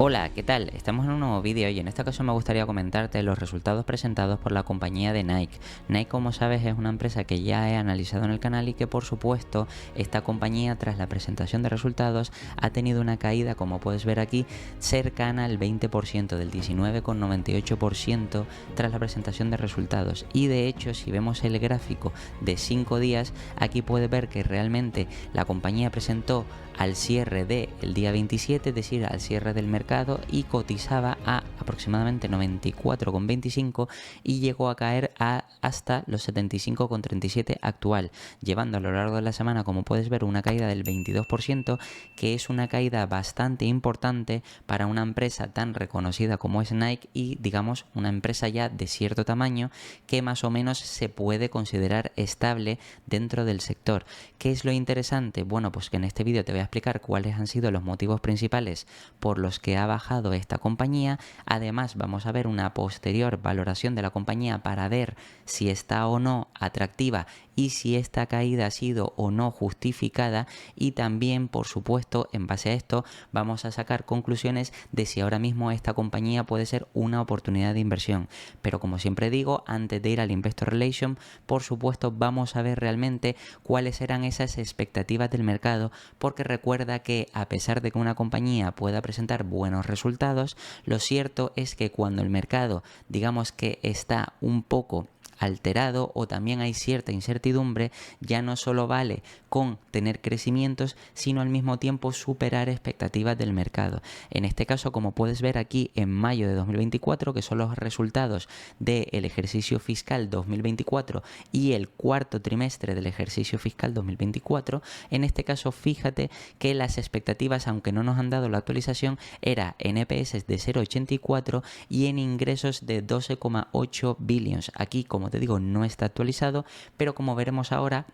Hola, ¿qué tal? Estamos en un nuevo vídeo y en este caso me gustaría comentarte los resultados presentados por la compañía de Nike. Nike, como sabes, es una empresa que ya he analizado en el canal y que, por supuesto, esta compañía, tras la presentación de resultados, ha tenido una caída, como puedes ver aquí, cercana al 20%, del 19,98% tras la presentación de resultados. Y de hecho, si vemos el gráfico de 5 días, aquí puedes ver que realmente la compañía presentó al cierre del día 27, es decir, al cierre del mercado, y cotizaba a aproximadamente 94,25 y llegó a caer hasta los 75,37 actual, llevando a lo largo de la semana, como puedes ver, una caída del 22%, que es una caída bastante importante para una empresa tan reconocida como es Nike y, digamos, una empresa ya de cierto tamaño que más o menos se puede considerar estable dentro del sector. ¿Qué es lo interesante? Bueno, pues que en este vídeo te voy a explicar cuáles han sido los motivos principales por los que ha bajado esta compañía. Además, vamos a ver una posterior valoración de la compañía para ver si está o no atractiva y si esta caída ha sido o no justificada, y también, por supuesto, en base a esto vamos a sacar conclusiones de si ahora mismo esta compañía puede ser una oportunidad de inversión. Pero como siempre digo, antes de ir al Investor Relation, por supuesto vamos a ver realmente cuáles eran esas expectativas del mercado, porque recuerda que a pesar de que una compañía pueda presentar buenos resultados, lo cierto es que cuando el mercado, digamos que está un poco alterado o también hay cierta incertidumbre, ya no solo vale con tener crecimientos, sino al mismo tiempo superar expectativas del mercado. En este caso, como puedes ver aquí en mayo de 2024, que son los resultados del ejercicio fiscal 2024 y el cuarto trimestre del ejercicio fiscal 2024, en este caso fíjate que las expectativas, aunque no nos han dado la actualización, era en EPS de 0,84 y en ingresos de 12,8 billions. Aquí, como te digo, no está actualizado, pero como veremos ahora,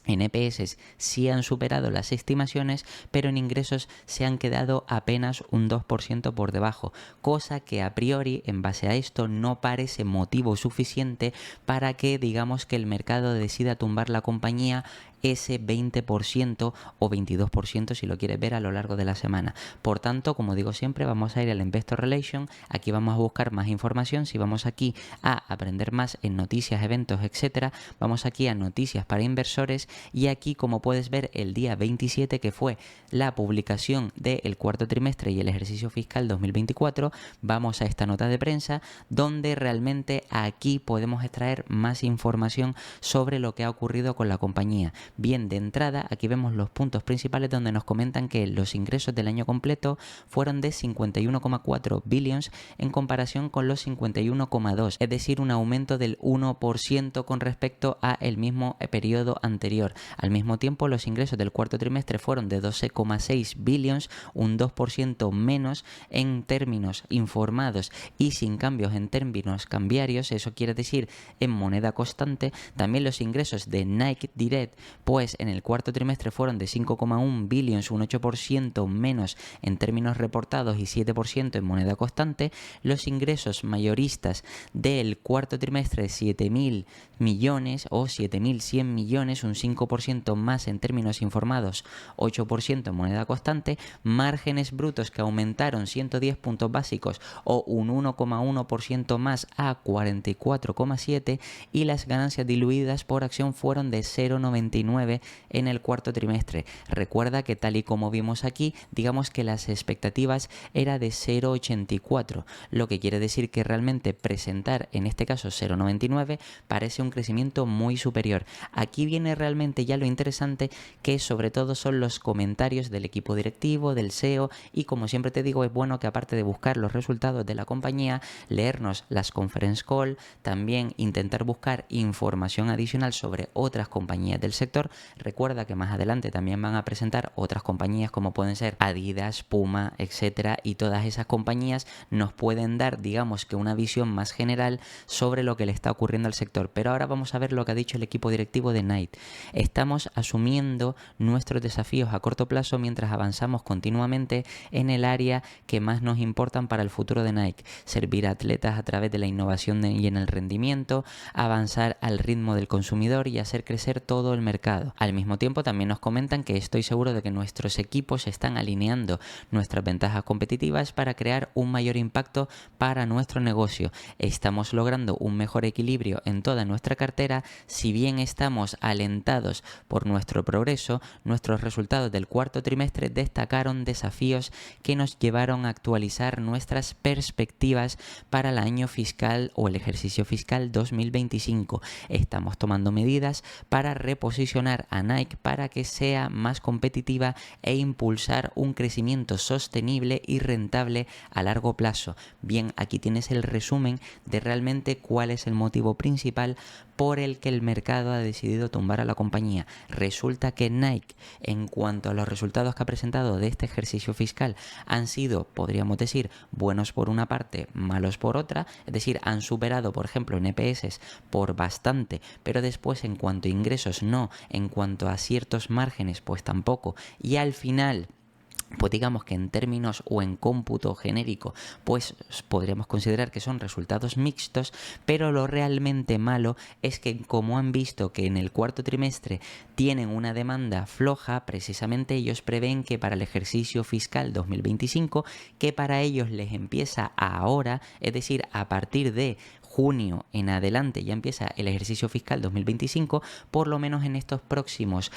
en EPS sí han superado las estimaciones, pero en ingresos se han quedado apenas un 2% por debajo, cosa que a priori, en base a esto, no parece motivo suficiente para que digamos que el mercado decida tumbar la compañía ese 20% o 22% si lo quieres ver a lo largo de la semana. Por tanto, como digo siempre, vamos a ir al Investor Relation. Aquí vamos a buscar más información. Si vamos aquí a aprender más en noticias, eventos, etcétera, vamos aquí a noticias para inversores y aquí, como puedes ver, el día 27, que fue la publicación del cuarto trimestre y el ejercicio fiscal 2024, vamos a esta nota de prensa donde realmente aquí podemos extraer más información sobre lo que ha ocurrido con la compañía. Bien, de entrada aquí vemos los puntos principales donde nos comentan que los ingresos del año completo fueron de 51,4 billions en comparación con los 51,2, es decir, un aumento del 1% con respecto a el mismo periodo anterior. Al mismo tiempo, los ingresos del cuarto trimestre fueron de 12,6 billions, un 2% menos en términos informados y sin cambios en términos cambiarios, eso quiere decir en moneda constante. También los ingresos de Nike Direct, pues en el cuarto trimestre fueron de 5,1 billions, un 8% menos en términos reportados y 7% en moneda constante. Los ingresos mayoristas del cuarto trimestre, 7.000 millones o 7.100 millones, un 5% más en términos informados, 8% en moneda constante. Márgenes brutos que aumentaron 110 puntos básicos o un 1,1% más a 44,7, y las ganancias diluidas por acción fueron de 0,99 en el cuarto trimestre. Recuerda que, tal y como vimos aquí, digamos que las expectativas era de 0,84, lo que quiere decir que realmente presentar en este caso 0,99 parece un crecimiento muy superior. Aquí viene realmente ya lo interesante, que sobre todo son los comentarios del equipo directivo, del CEO, y como siempre te digo, es bueno que aparte de buscar los resultados de la compañía, leernos las conference call, también intentar buscar información adicional sobre otras compañías del sector. Recuerda que más adelante también van a presentar otras compañías como pueden ser Adidas, Puma, etcétera, y todas esas compañías nos pueden dar, digamos que una visión más general sobre lo que le está ocurriendo al sector. Pero ahora vamos a ver lo que ha dicho el equipo directivo de Nike. Estamos asumiendo nuestros desafíos a corto plazo mientras avanzamos continuamente en el área que más nos importan para el futuro de Nike: servir a atletas a través de la innovación y en el rendimiento, avanzar al ritmo del consumidor y hacer crecer todo el mercado mercado. Al mismo tiempo también nos comentan que estoy seguro de que nuestros equipos están alineando nuestras ventajas competitivas para crear un mayor impacto para nuestro negocio. Estamos logrando un mejor equilibrio en toda nuestra cartera. Si bien estamos alentados por nuestro progreso, nuestros resultados del cuarto trimestre destacaron desafíos que nos llevaron a actualizar nuestras perspectivas para el año fiscal o el ejercicio fiscal 2025. Estamos tomando medidas para reposicionar a Nike para que sea más competitiva e impulsar un crecimiento sostenible y rentable a largo plazo. Bien, aquí tienes el resumen de realmente cuál es el motivo principal por el que el mercado ha decidido tumbar a la compañía. Resulta que Nike, en cuanto a los resultados que ha presentado de este ejercicio fiscal, han sido, podríamos decir, buenos por una parte, malos por otra, es decir, han superado, por ejemplo, en EPS por bastante, pero después en cuanto a ingresos no, en cuanto a ciertos márgenes pues tampoco, y al final pues digamos que en términos o en cómputo genérico pues podríamos considerar que son resultados mixtos, pero lo realmente malo es que como han visto que en el cuarto trimestre tienen una demanda floja, precisamente ellos prevén que para el ejercicio fiscal 2025, que para ellos les empieza ahora, es decir, a partir de junio en adelante ya empieza el ejercicio fiscal 2025, por lo menos en estos próximos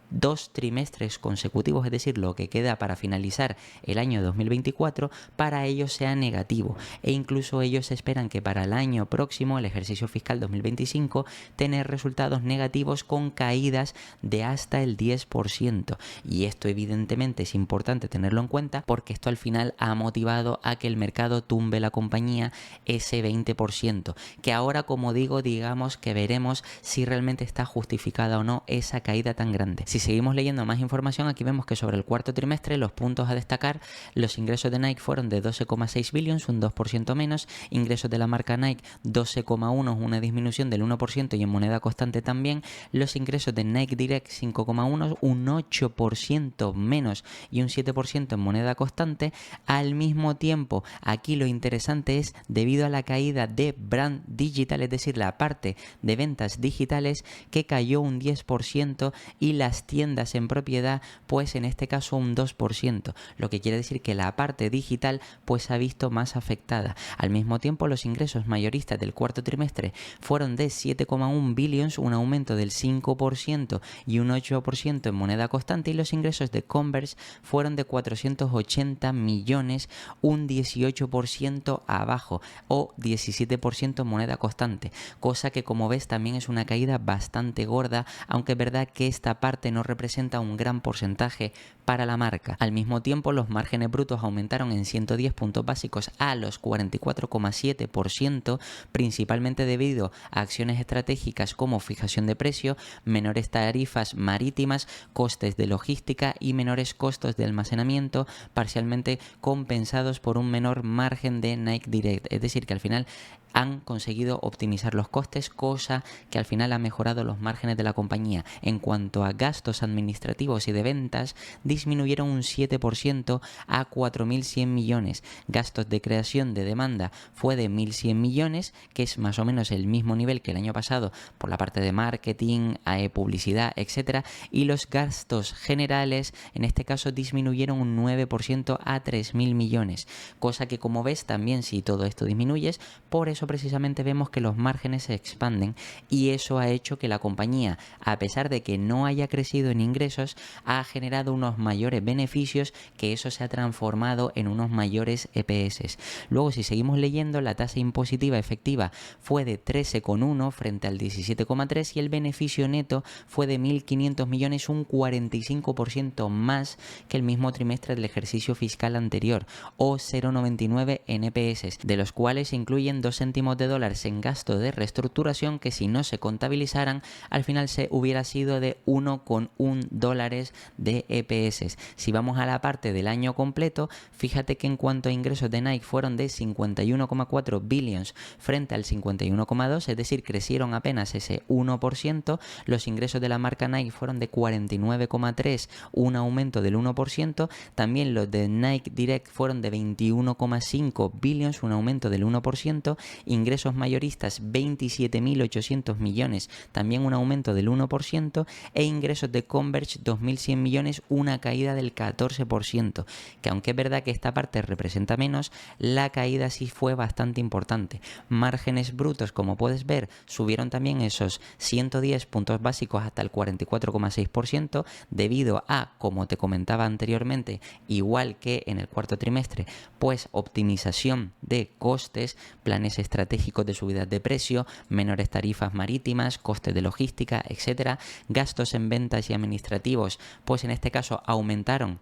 2 trimestres consecutivos, es decir, lo que queda para finalizar el año 2024, para ellos sea negativo, e incluso ellos esperan que para el año próximo, el ejercicio fiscal 2025, tener resultados negativos con caídas de hasta el 10%, y esto evidentemente es importante tenerlo en cuenta porque esto al final ha motivado a que el mercado tumbe la compañía ese 20%, que ahora, como digo, digamos que veremos si realmente está justificada o no esa caída tan grande. Si seguimos leyendo más información, aquí vemos que sobre el cuarto trimestre los puntos a destacar: los ingresos de Nike fueron de 12,6 billions, un 2% menos, ingresos de la marca Nike 12,1, una disminución del 1% y en moneda constante también, los ingresos de Nike Direct 5,1, un 8% menos y un 7% en moneda constante. Al mismo tiempo, aquí lo interesante es debido a la caída de Brand Digital, es decir, la parte de ventas digitales, que cayó un 10%, y las tiendas en propiedad pues en este caso un 2%, lo que quiere decir que la parte digital pues se ha visto más afectada. Al mismo tiempo, los ingresos mayoristas del cuarto trimestre fueron de 7,1 billions, un aumento del 5% y un 8% en moneda constante, y los ingresos de Converse fueron de 480 millones, un 18% abajo o 17% en moneda constante, cosa que como ves también es una caída bastante gorda, aunque es verdad que esta parte no representa un gran porcentaje para la marca. Al mismo tiempo, los márgenes brutos aumentaron en 110 puntos básicos a los 44,7%, principalmente debido a acciones estratégicas como fijación de precio, menores tarifas marítimas, costes de logística y menores costos de almacenamiento, parcialmente compensados por un menor margen de Nike Direct. Es decir, que al final han conseguido optimizar los costes, cosa que al final ha mejorado los márgenes de la compañía. En cuanto a gastos administrativos y de ventas, disminuyeron un 7% a 4.100 millones. Gastos de creación de demanda fue de 1.100 millones, que es más o menos el mismo nivel que el año pasado por la parte de marketing, publicidad, etcétera. Y los gastos generales, en este caso, disminuyeron un 9% a 3.000 millones. Cosa que, como ves, también si todo esto disminuyes, por eso precisamente vemos que los márgenes se expanden, y eso ha hecho que la compañía, a pesar de que no haya crecido en ingresos, ha generado unos mayores beneficios, que eso se ha transformado en unos mayores EPS. Luego, si seguimos leyendo, la tasa impositiva efectiva fue de 13,1 frente al 17,3 y el beneficio neto fue de 1.500 millones, un 45% más que el mismo trimestre del ejercicio fiscal anterior, o 0,99 en EPS, de los cuales se incluyen 2 céntimos de dólares en gasto de reestructuración, que si no se contabilizaran al final se hubiera sido de 1,1 $1 de EPS. Si vamos a la parte del año completo, fíjate que en cuanto a ingresos de Nike fueron de 51,4 billions frente al 51,2, es decir, crecieron apenas ese 1%. Los ingresos de la marca Nike fueron de 49,3, un aumento del 1%. También los de Nike Direct fueron de 21,5 billions, un aumento del 1%. Ingresos mayoristas 27.800 millones, también un aumento del 1%. E ingresos de Converge 2.100 millones, una caída del 14%, que aunque es verdad que esta parte representa menos, la caída sí fue bastante importante. Márgenes brutos, como puedes ver, subieron también esos 110 puntos básicos hasta el 44,6% debido a, como te comentaba anteriormente, igual que en el cuarto trimestre, pues optimización de costes, planes estratégicos de subidas de precio, menores tarifas marítimas, costes de logística, etcétera. Gastos en ventas y administrativos, pues en este caso aumentaron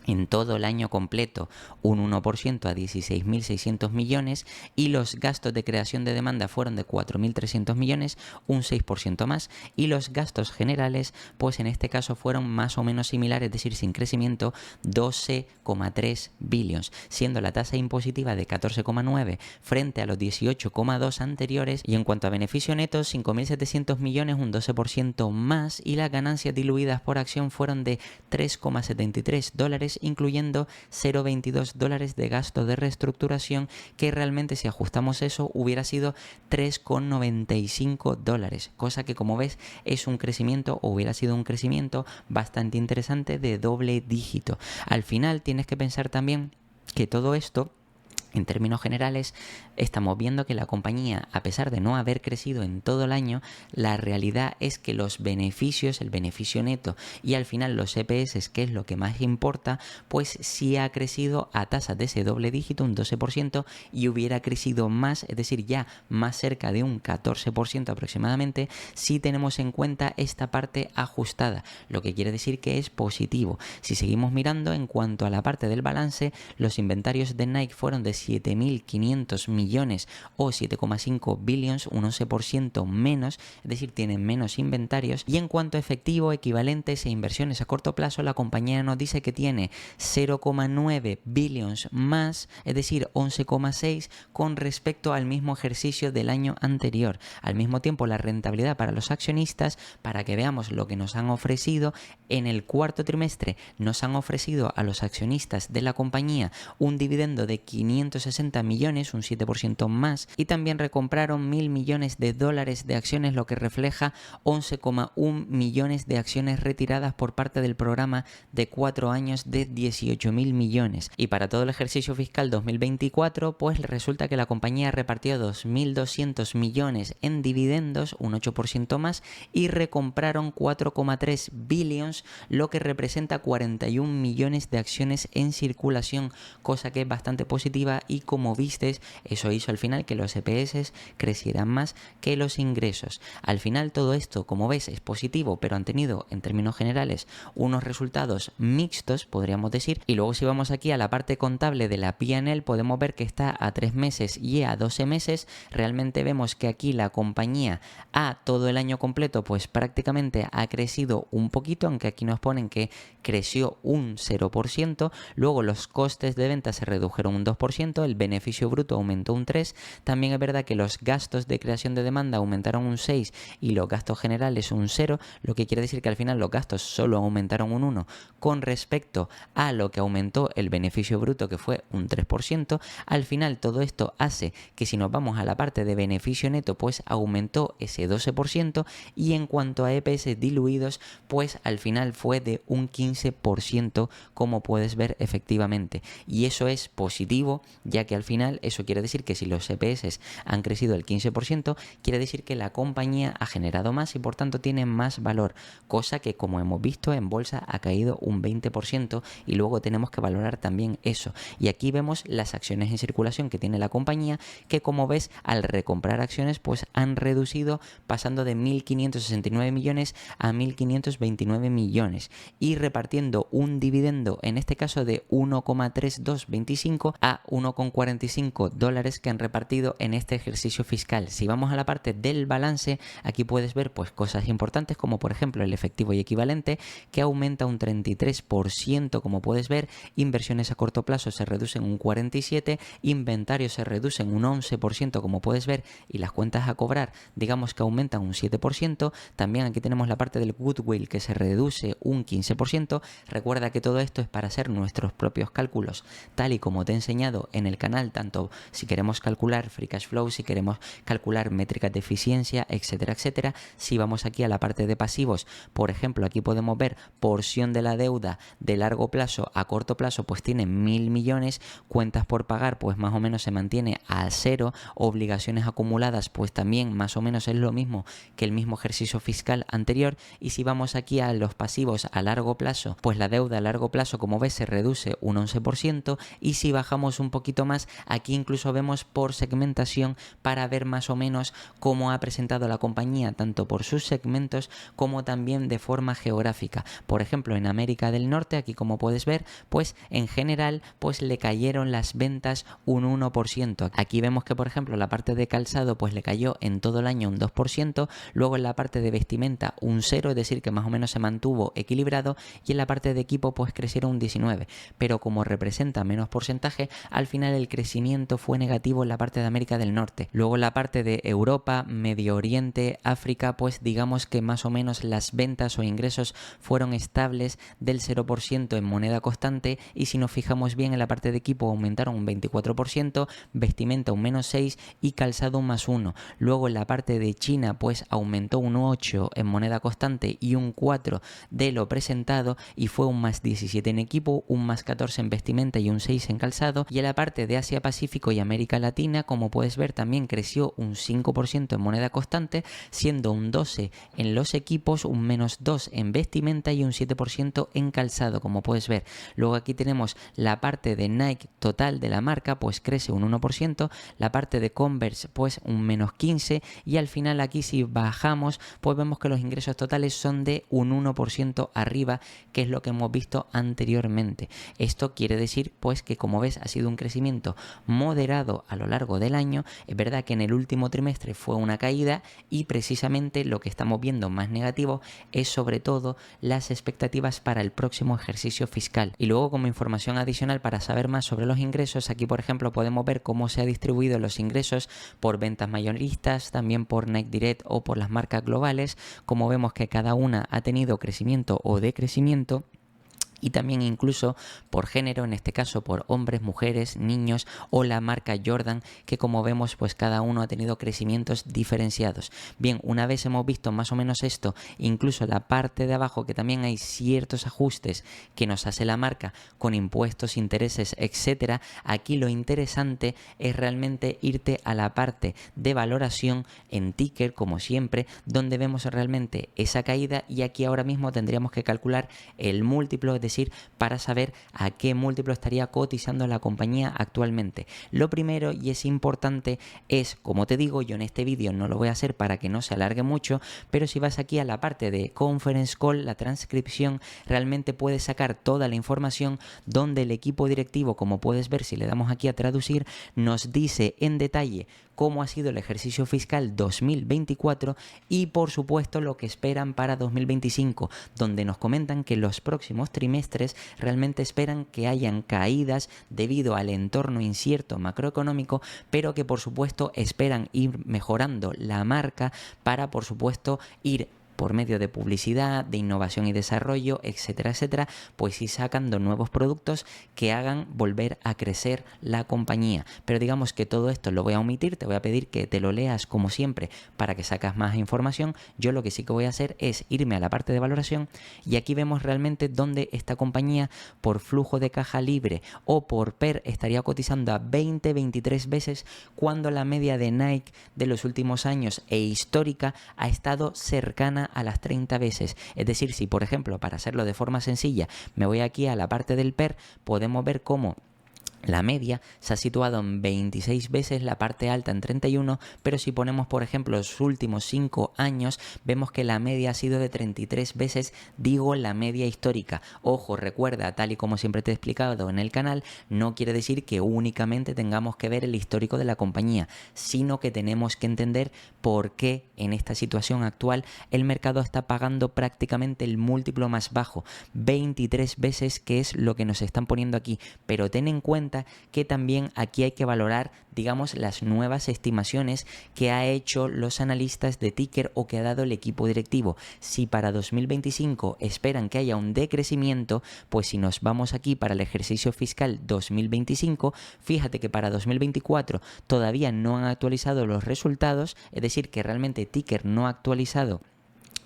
en todo el año completo un 1% a 16.600 millones, y los gastos de creación de demanda fueron de 4.300 millones, un 6% más, y los gastos generales pues en este caso fueron más o menos similares, es decir, sin crecimiento, 12,3 billions, siendo la tasa impositiva de 14,9 frente a los 18,2 anteriores. Y en cuanto a beneficio neto, 5.700 millones, un 12% más, y las ganancias diluidas por acción fueron de $3,73, incluyendo $0,22 de gasto de reestructuración, que realmente si ajustamos eso hubiera sido $3,95, cosa que como ves es un crecimiento, o hubiera sido un crecimiento bastante interesante de doble dígito. Al final tienes que pensar también que todo esto, en términos generales, estamos viendo que la compañía, a pesar de no haber crecido en todo el año, la realidad es que los beneficios, el beneficio neto y al final los EPS, que es lo que más importa, pues sí ha crecido a tasas de ese doble dígito, un 12%, y hubiera crecido más, es decir, ya más cerca de un 14% aproximadamente, si tenemos en cuenta esta parte ajustada, lo que quiere decir que es positivo. Si seguimos mirando en cuanto a la parte del balance, los inventarios de Nike fueron de 7.500 millones o 7,5 billions, un 11% menos, es decir, tienen menos inventarios. Y en cuanto a efectivo, equivalentes e inversiones a corto plazo, la compañía nos dice que tiene 0,9 billions más, es decir, 11,6 con respecto al mismo ejercicio del año anterior. Al mismo tiempo, la rentabilidad para los accionistas, para que veamos lo que nos han ofrecido, en el cuarto trimestre nos han ofrecido a los accionistas de la compañía un dividendo de 560 millones, un 7% más, y también recompraron $1.000 millones de acciones, lo que refleja 11,1 millones de acciones retiradas por parte del programa de 4 años de 18.000 millones. Y para todo el ejercicio fiscal 2024, pues resulta que la compañía repartió 2.200 millones en dividendos, un 8% más, y recompraron 4,3 billions, lo que representa 41 millones de acciones en circulación, cosa que es bastante positiva, y como vistes, eso hizo al final que los EPS crecieran más que los ingresos. Al final todo esto, como ves, es positivo, pero han tenido en términos generales unos resultados mixtos, podríamos decir. Y luego si vamos aquí a la parte contable de la P&L, podemos ver que está a 3 meses y a 12 meses. Realmente vemos que aquí la compañía a todo el año completo pues prácticamente ha crecido un poquito, aunque aquí nos ponen que creció un 0%. Luego los costes de venta se redujeron un 2%, el beneficio bruto aumentó un 3%. También es verdad que los gastos de creación de demanda aumentaron un 6% y los gastos generales un 0%, lo que quiere decir que al final los gastos solo aumentaron un 1% con respecto a lo que aumentó el beneficio bruto, que fue un 3%. Al final todo esto hace que si nos vamos a la parte de beneficio neto, pues aumentó ese 12%, y en cuanto a EPS diluidos, pues al final fue de un 15%, como puedes ver efectivamente. Y eso es positivo, ya que al final eso quiere decir que si los EPS han crecido el 15%, quiere decir que la compañía ha generado más y por tanto tiene más valor, cosa que como hemos visto en bolsa ha caído un 20%, y luego tenemos que valorar también eso. Y aquí vemos las acciones en circulación que tiene la compañía, que como ves al recomprar acciones pues han reducido, pasando de 1.569 millones a 1.529 millones, y repartiendo un dividendo en este caso de 1,3225 a $1,45 que han repartido en este ejercicio fiscal. Si vamos a la parte del balance, aquí puedes ver pues cosas importantes como por ejemplo el efectivo y equivalente, que aumenta un 33%, como puedes ver. Inversiones a corto plazo se reducen un 47%, inventario se reduce en un 11%, como puedes ver, y las cuentas a cobrar digamos que aumentan un 7%. También aquí tenemos la parte del goodwill que se reduce un 15%. Recuerda que todo esto es para hacer nuestros propios cálculos, tal y como te he enseñado en el canal, tanto si queremos calcular free cash flow, si queremos calcular métricas de eficiencia, etcétera, etcétera. Si vamos aquí a la parte de pasivos, por ejemplo, aquí podemos ver porción de la deuda de largo plazo a corto plazo, pues tiene 1.000 millones, cuentas por pagar pues más o menos se mantiene a cero, obligaciones acumuladas pues también más o menos es lo mismo que el mismo ejercicio fiscal anterior. Y si vamos aquí a los pasivos a largo plazo, pues la deuda a largo plazo, como ves, se reduce un 11%. Y si bajamos un poquito más, aquí incluso vemos por segmentación para ver más o menos cómo ha presentado la compañía, tanto por sus segmentos como también de forma geográfica. Por ejemplo, en América del Norte, aquí como puedes ver, pues en general pues le cayeron las ventas un 1%. Aquí vemos que por ejemplo la parte de calzado pues le cayó en todo el año un 2%, luego en la parte de vestimenta un 0%, es decir que más o menos se mantuvo equilibrado, y en la parte de equipo pues crecieron un 19%, pero como representa menos porcentaje, al final el crecimiento fue negativo en la parte de América del Norte. Luego en la parte de Europa, Medio Oriente, África, pues digamos que más o menos las ventas o ingresos fueron estables del 0% en moneda constante, y si nos fijamos bien en la parte de equipo aumentaron un 24%, vestimenta un menos 6% y calzado un más 1%. Luego en la parte de China pues aumentó un 8% en moneda constante y un 4% de lo presentado, y fue un más 17% en equipo, un más 14% en vestimenta y un 6% en calzado. Y en la parte de Asia Pacífico y América Latina, como puedes ver, también creció un 5% en moneda constante, siendo un 12% en los equipos, un menos 2% en vestimenta y un 7% en calzado, como puedes ver. Luego aquí tenemos la parte de Nike total de la marca, pues crece un 1%, la parte de Converse pues un menos 15%, y al final aquí si bajamos pues vemos que los ingresos totales son de un 1% arriba, que es lo que hemos visto anteriormente. Esto quiere decir pues que, como ves, ha sido un crecimiento moderado a lo largo del año. Es verdad que en el último trimestre fue una caída, y precisamente lo que estamos viendo más negativo es sobre todo las expectativas para el próximo ejercicio fiscal. Y luego, como información adicional para saber más sobre los ingresos, aquí por ejemplo podemos ver cómo se ha distribuido los ingresos por ventas mayoristas, también por Nike Direct o por las marcas globales. Como vemos que cada una ha tenido crecimiento o decrecimiento, y también incluso por género, en este caso por hombres, mujeres, niños o la marca Jordan, que como vemos pues cada uno ha tenido crecimientos diferenciados. Bien, una vez hemos visto más o menos esto, incluso la parte de abajo, que también hay ciertos ajustes que nos hace la marca con impuestos, intereses, etcétera, aquí lo interesante es realmente irte a la parte de valoración en ticker, como siempre, donde vemos realmente esa caída, y aquí ahora mismo tendríamos que calcular el múltiplo, es decir, para saber a qué múltiplo estaría cotizando la compañía actualmente. Lo primero, y es importante, es, como te digo, yo en este vídeo no lo voy a hacer para que no se alargue mucho, pero si vas aquí a la parte de conference call, la transcripción, realmente puedes sacar toda la información donde el equipo directivo, como puedes ver si le damos aquí a traducir, nos dice en detalle cómo ha sido el ejercicio fiscal 2024 y por supuesto lo que esperan para 2025, donde nos comentan que los próximos trimestres realmente esperan que hayan caídas debido al entorno incierto macroeconómico, pero que por supuesto esperan ir mejorando la marca para por supuesto ir por medio de publicidad, de innovación y desarrollo, etcétera, etcétera, pues ir sacando nuevos productos que hagan volver a crecer la compañía. Pero digamos que todo esto lo voy a omitir, te voy a pedir que te lo leas como siempre para que sacas más información. Yo lo que sí que voy a hacer es irme a la parte de valoración, y aquí vemos realmente dónde esta compañía por flujo de caja libre o por PER estaría cotizando a 20-23 veces, cuando la media de Nike de los últimos años e histórica ha estado cercana a las 30 veces. Es decir, si por ejemplo, para hacerlo de forma sencilla, me voy aquí a la parte del PER, podemos ver cómo La media se ha situado en 26 veces, la parte alta en 31, pero si ponemos por ejemplo los últimos 5 años, vemos que la media ha sido de 33 veces, digo la media histórica. Ojo, recuerda, tal y como siempre te he explicado en el canal, no quiere decir que únicamente tengamos que ver el histórico de la compañía, sino que tenemos que entender por qué en esta situación actual el mercado está pagando prácticamente el múltiplo más bajo, 23 veces, que es lo que nos están poniendo aquí, pero ten en cuenta que también aquí hay que valorar, digamos, las nuevas estimaciones que ha hecho los analistas de Ticker o que ha dado el equipo directivo. Si para 2025 esperan que haya un decrecimiento, pues si nos vamos aquí para el ejercicio fiscal 2025, fíjate que para 2024 todavía no han actualizado los resultados, es decir, que realmente Ticker no ha actualizado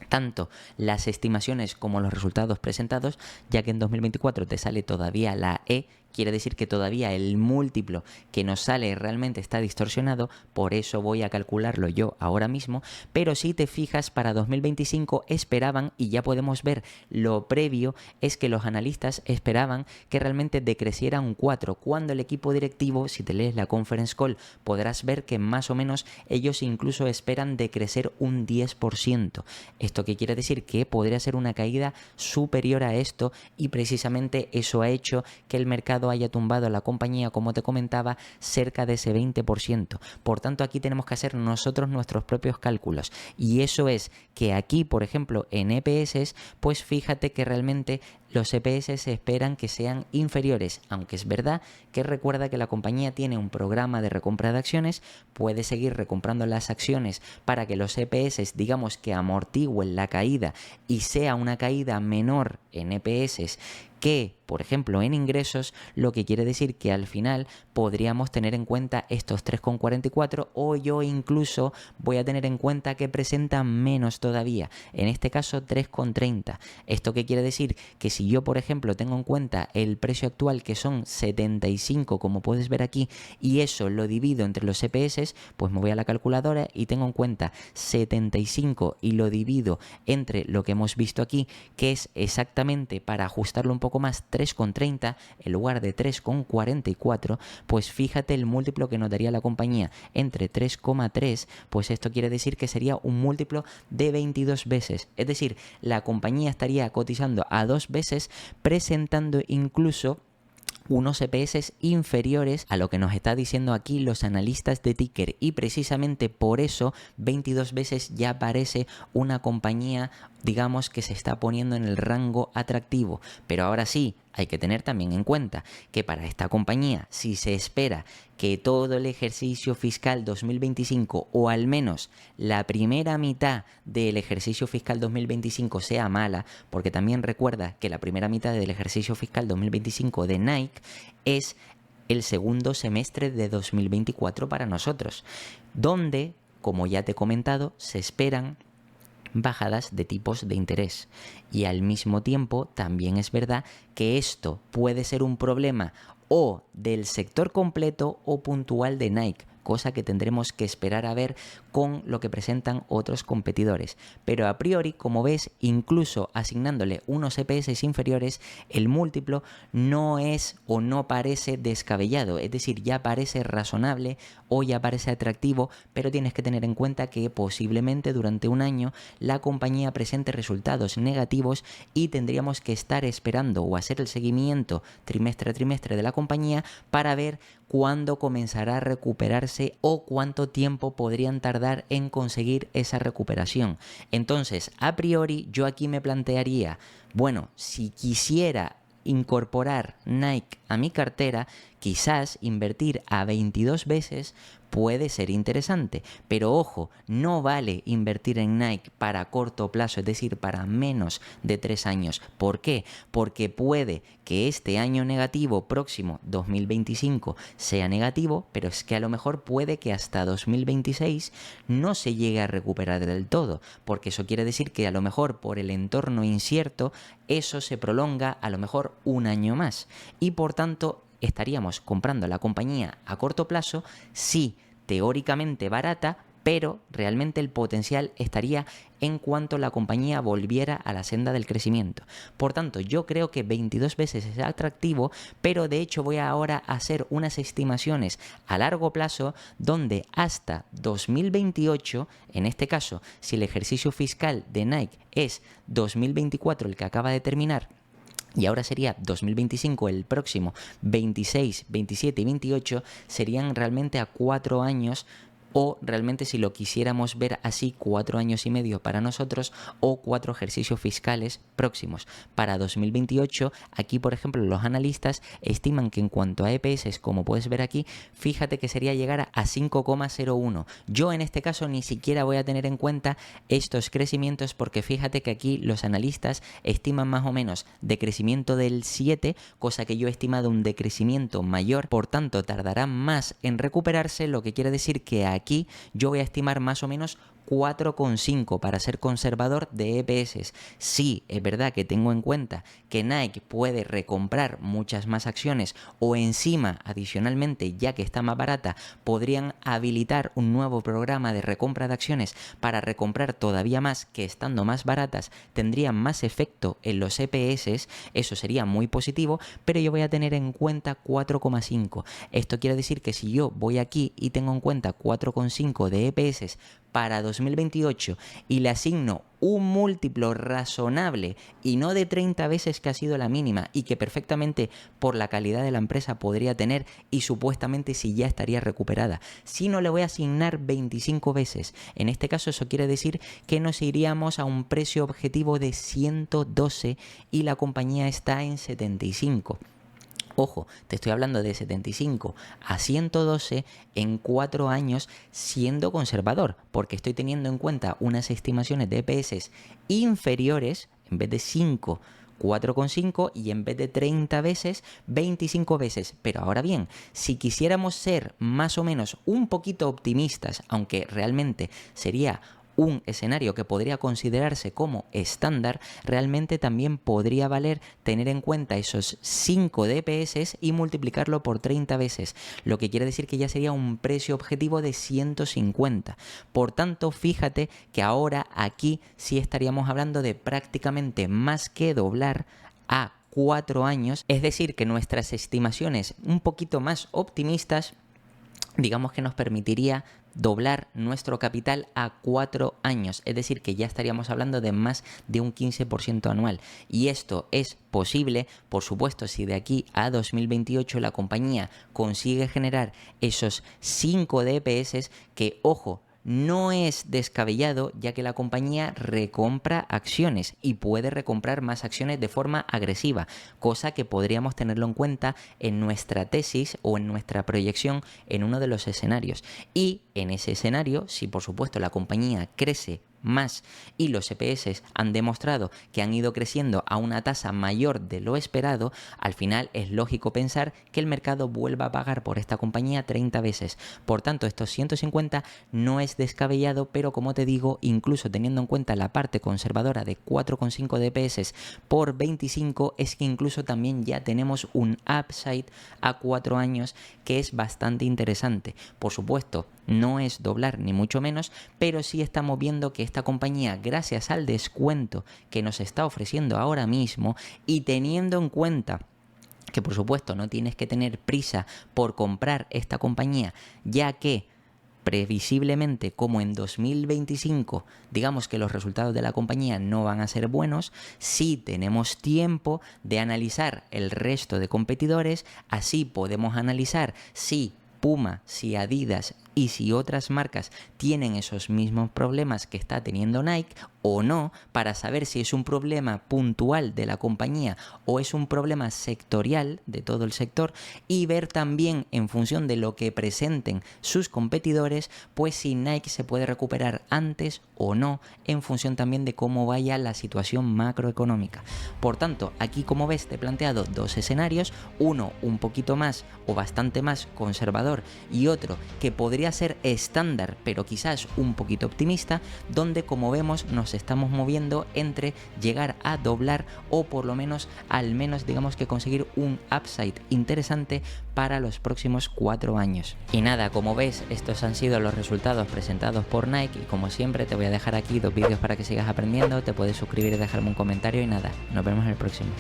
tanto las estimaciones como los resultados presentados, ya que en 2024 te sale todavía la E, quiere decir que todavía el múltiplo que nos sale realmente está distorsionado, por eso voy a calcularlo yo ahora mismo, pero si te fijas para 2025 esperaban, y ya podemos ver lo previo, es que los analistas esperaban que realmente decreciera un 4, cuando el equipo directivo, si te lees la conference call, podrás ver que más o menos ellos incluso esperan decrecer un 10%. ¿Esto qué quiere decir? Que podría ser una caída superior a esto, y precisamente eso ha hecho que el mercado haya tumbado a la compañía, como te comentaba, cerca de ese 20%. Por tanto, aquí tenemos que hacer nosotros nuestros propios cálculos, y eso es que aquí, por ejemplo, en EPS, pues fíjate que realmente los EPS se esperan que sean inferiores, aunque es verdad que recuerda que la compañía tiene un programa de recompra de acciones, puede seguir recomprando las acciones para que los EPS, digamos, que amortigüen la caída y sea una caída menor en EPS que, por ejemplo, en ingresos, lo que quiere decir que al final podríamos tener en cuenta estos 3,44, o yo incluso voy a tener en cuenta que presentan menos todavía, en este caso 3,30. ¿Esto qué quiere decir? Que si yo, por ejemplo, tengo en cuenta el precio actual, que son 75, como puedes ver aquí, y eso lo divido entre los EPS, pues me voy a la calculadora y tengo en cuenta 75 y lo divido entre lo que hemos visto aquí, que es exactamente, para ajustarlo un poco más, 3,30 en lugar de 3,44, pues fíjate el múltiplo que nos daría la compañía entre 3,3, pues esto quiere decir que sería un múltiplo de 22 veces. Es decir, la compañía estaría cotizando a 2 veces, presentando incluso unos EPS inferiores a lo que nos está diciendo aquí los analistas de Ticker, y precisamente por eso 22 veces ya parece una compañía, digamos, que se está poniendo en el rango atractivo. Pero ahora sí, hay que tener también en cuenta que para esta compañía, si se espera que todo el ejercicio fiscal 2025, o al menos la primera mitad del ejercicio fiscal 2025 sea mala, porque también recuerda que la primera mitad del ejercicio fiscal 2025 de Nike es el segundo semestre de 2024 para nosotros, donde, como ya te he comentado, se esperan bajadas de tipos de interés, y al mismo tiempo también es verdad que esto puede ser un problema o del sector completo o puntual de Nike, cosa que tendremos que esperar a ver con lo que presentan otros competidores. Pero a priori, como ves, incluso asignándole unos EPS inferiores, el múltiplo no es o no parece descabellado, es decir, ya parece razonable o ya parece atractivo, pero tienes que tener en cuenta que posiblemente durante un año la compañía presente resultados negativos, y tendríamos que estar esperando o hacer el seguimiento trimestre a trimestre de la compañía para ver cuándo comenzará a recuperarse o cuánto tiempo podrían tardar en conseguir esa recuperación. Entonces, a priori, yo aquí me plantearía, bueno, si quisiera incorporar Nike a mi cartera, quizás invertir a 22 veces puede ser interesante, pero ojo, no vale invertir en Nike para corto plazo, es decir, para menos de 3 años. ¿Por qué? Porque puede que este año negativo próximo, 2025, sea negativo, pero es que a lo mejor puede que hasta 2026 no se llegue a recuperar del todo, porque eso quiere decir que a lo mejor por el entorno incierto, eso se prolonga a lo mejor un año más, y por tanto estaríamos comprando la compañía a corto plazo, sí, teóricamente barata, pero realmente el potencial estaría en cuanto la compañía volviera a la senda del crecimiento. Por tanto, yo creo que 22 veces es atractivo, pero de hecho voy ahora a hacer unas estimaciones a largo plazo donde hasta 2028, en este caso, si el ejercicio fiscal de Nike es 2024 el que acaba de terminar, y ahora sería 2025 el próximo, 26, 27 y 28 serían realmente a 4 años, o realmente si lo quisiéramos ver así, 4 años y medio para nosotros, o 4 ejercicios fiscales próximos. Para 2028, aquí por ejemplo los analistas estiman que en cuanto a EPS, como puedes ver aquí, fíjate que sería llegar a 5,01. Yo en este caso ni siquiera voy a tener en cuenta estos crecimientos, porque fíjate que aquí los analistas estiman más o menos decrecimiento del 7, cosa que yo he estimado un decrecimiento mayor, por tanto tardará más en recuperarse, lo que quiere decir que aquí yo voy a estimar más o menos 4,5 para ser conservador de EPS. Sí, es verdad que tengo en cuenta que Nike puede recomprar muchas más acciones, o encima, adicionalmente, ya que está más barata, podrían habilitar un nuevo programa de recompra de acciones para recomprar todavía más, que estando más baratas tendrían más efecto en los EPS. Eso sería muy positivo, pero yo voy a tener en cuenta 4,5. Esto quiere decir que si yo voy aquí y tengo en cuenta 4,5 de EPS para 2028 y le asigno un múltiplo razonable y no de 30 veces que ha sido la mínima, y que perfectamente por la calidad de la empresa podría tener, y supuestamente si ya estaría recuperada, si no le voy a asignar 25 veces, en este caso eso quiere decir que nos iríamos a un precio objetivo de 112 y la compañía está en 75. Ojo, te estoy hablando de 75 a 112 en 4 años siendo conservador, porque estoy teniendo en cuenta unas estimaciones de EPS inferiores, en vez de 5, 4,5, y en vez de 30 veces, 25 veces. Pero ahora bien, si quisiéramos ser más o menos un poquito optimistas, aunque realmente sería un escenario que podría considerarse como estándar, realmente también podría valer tener en cuenta esos 5 DPS y multiplicarlo por 30 veces, lo que quiere decir que ya sería un precio objetivo de 150. Por tanto, fíjate que ahora aquí sí estaríamos hablando de prácticamente más que doblar a 4 años, es decir, que nuestras estimaciones un poquito más optimistas, digamos que nos permitiría doblar nuestro capital a 4 años, es decir, que ya estaríamos hablando de más de un 15% anual. Y esto es posible, por supuesto, si de aquí a 2028 la compañía consigue generar esos 5 DPS, que, ojo, no es descabellado, ya que la compañía recompra acciones y puede recomprar más acciones de forma agresiva, cosa que podríamos tenerlo en cuenta en nuestra tesis o en nuestra proyección en uno de los escenarios. Y en ese escenario, si por supuesto la compañía crece más y los EPS han demostrado que han ido creciendo a una tasa mayor de lo esperado, al final es lógico pensar que el mercado vuelva a pagar por esta compañía 30 veces. Por tanto, estos 150 no es descabellado, pero como te digo, incluso teniendo en cuenta la parte conservadora de 4,5 DPS por 25, es que incluso también ya tenemos un upside a 4 años que es bastante interesante. Por supuesto, no es doblar ni mucho menos, pero sí estamos viendo que esta compañía, gracias al descuento que nos está ofreciendo ahora mismo, y teniendo en cuenta que por supuesto no tienes que tener prisa por comprar esta compañía, ya que previsiblemente, como en 2025, digamos que los resultados de la compañía no van a ser buenos, sí tenemos tiempo de analizar el resto de competidores, así podemos analizar si Puma, si Adidas y si otras marcas tienen esos mismos problemas que está teniendo Nike o no, para saber si es un problema puntual de la compañía o es un problema sectorial de todo el sector, y ver también en función de lo que presenten sus competidores, pues si Nike se puede recuperar antes o no, en función también de cómo vaya la situación macroeconómica. Por tanto, aquí como ves te he planteado dos escenarios, uno un poquito más o bastante más conservador y otro que podría podría ser estándar, pero quizás un poquito optimista, donde como vemos nos estamos moviendo entre llegar a doblar o por lo menos al menos digamos que conseguir un upside interesante para los próximos 4 años. Y nada, como ves, estos han sido los resultados presentados por Nike y como siempre te voy a dejar aquí 2 vídeos para que sigas aprendiendo, te puedes suscribir y dejarme un comentario y nada, nos vemos en el próximo.